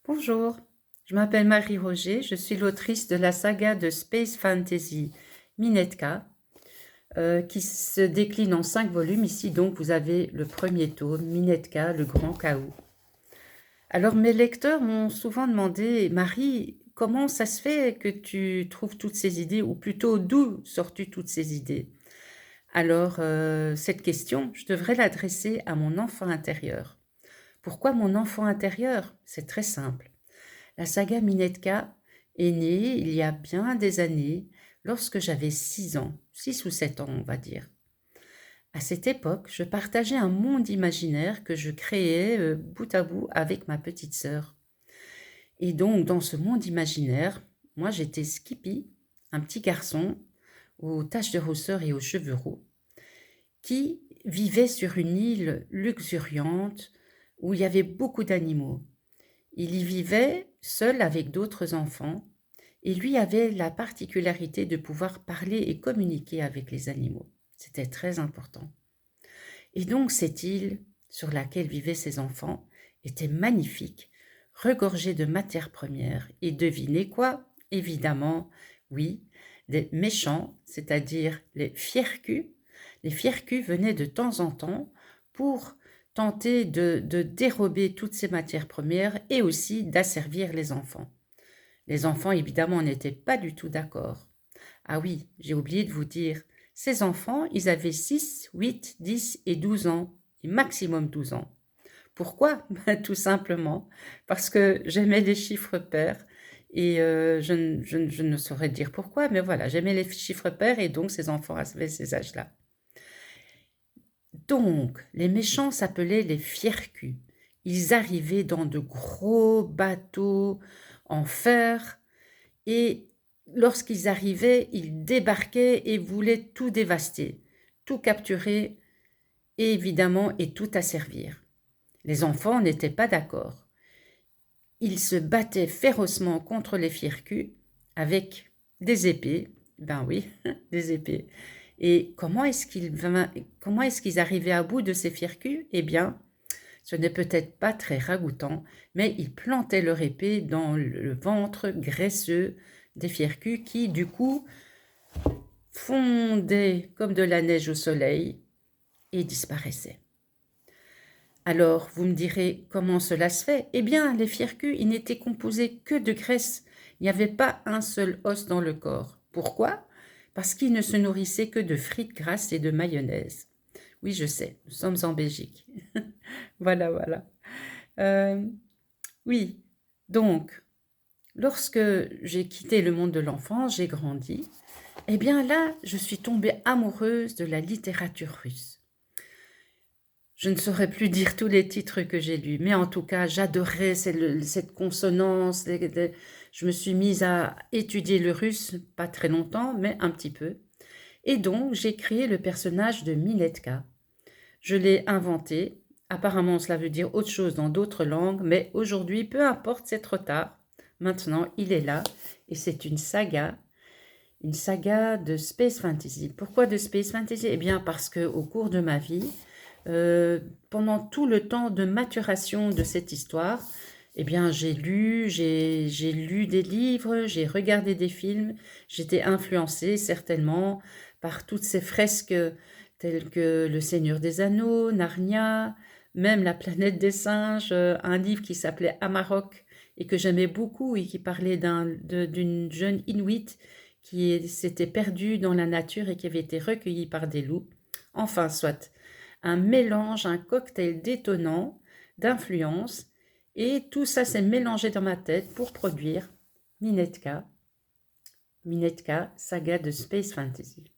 Bonjour, je m'appelle Marie Roger, je suis l'autrice de la saga de Space Fantasy Minetka, qui se décline en 5 volumes. Ici donc vous avez le premier tome, Minetka, le grand chaos. Alors mes lecteurs m'ont souvent demandé, Marie, comment ça se fait que tu trouves toutes ces idées, ou plutôt d'où sors-tu toutes ces idées? Alors cette question, je devrais l'adresser à mon enfant intérieur. Pourquoi mon enfant intérieur? C'est très simple. La saga Minetka est née il y a bien des années, lorsque j'avais 6 ans, 6 ou 7 ans on va dire. À cette époque, je partageais un monde imaginaire que je créais bout à bout avec ma petite sœur. Et donc dans ce monde imaginaire, moi j'étais Skippy, un petit garçon aux taches de rousseur et aux cheveux roux, qui vivait sur une île luxuriante où il y avait beaucoup d'animaux. Il y vivait seul avec d'autres enfants et lui avait la particularité de pouvoir parler et communiquer avec les animaux. C'était très important. Et donc cette île sur laquelle vivaient ses enfants était magnifique, regorgée de matières premières. Et devinez quoi? Évidemment, oui, des méchants, c'est-à-dire les fiers-culs. Les fiers-culs venaient de temps en temps pour tenter de dérober toutes ces matières premières et aussi d'asservir les enfants. Les enfants, évidemment, n'étaient pas du tout d'accord. Ah oui, j'ai oublié de vous dire, ces enfants, ils avaient 6, 8, 10 et 12 ans, et maximum 12 ans. Pourquoi? Tout simplement parce que j'aimais les chiffres pairs et je ne saurais dire pourquoi, mais voilà, j'aimais les chiffres pairs et donc ces enfants avaient ces âges-là. Donc, les méchants s'appelaient les fiers-culs. Ils arrivaient dans de gros bateaux en fer et lorsqu'ils arrivaient, ils débarquaient et voulaient tout dévaster, tout capturer et évidemment et tout asservir. Les enfants n'étaient pas d'accord. Ils se battaient férocement contre les fiers-culs avec des épées. Ben oui, des épées. Et comment est-ce qu'ils arrivaient à bout de ces fiers-culs? Eh bien, ce n'est peut-être pas très ragoûtant, mais ils plantaient leur épée dans le ventre graisseux des fiers-culs qui, du coup, fondaient comme de la neige au soleil et disparaissaient. Alors, vous me direz comment cela se fait? Eh bien, les fiers-culs, ils n'étaient composés que de graisse. Il n'y avait pas un seul os dans le corps. Pourquoi? Parce qu'ils ne se nourrissaient que de frites grasses et de mayonnaise. Oui, je sais, nous sommes en Belgique. Voilà, voilà. Euh, oui, donc, lorsque j'ai quitté le monde de l'enfance, j'ai grandi, eh bien là, je suis tombée amoureuse de la littérature russe. Je ne saurais plus dire tous les titres que j'ai lus, mais en tout cas, j'adorais cette consonance. Je me suis mise à étudier le russe, pas très longtemps, mais un petit peu. Et donc, j'ai créé le personnage de Miletka. Je l'ai inventé. Apparemment, cela veut dire autre chose dans d'autres langues, mais aujourd'hui, peu importe, c'est trop tard. Maintenant, il est là, et c'est une saga de Space Fantasy. Pourquoi de Space Fantasy? Eh bien, parce qu'au cours de ma vie, pendant tout le temps de maturation de cette histoire, eh bien, j'ai lu des livres, j'ai regardé des films, j'étais influencée certainement par toutes ces fresques telles que Le Seigneur des Anneaux, Narnia, même La planète des singes, un livre qui s'appelait Amarok et que j'aimais beaucoup et qui parlait d'une jeune Inuit qui s'était perdue dans la nature et qui avait été recueillie par des loups. Enfin, soit un mélange, un cocktail détonnant d'influences, et tout ça s'est mélangé dans ma tête pour produire Minetka, saga de Space Fantasy.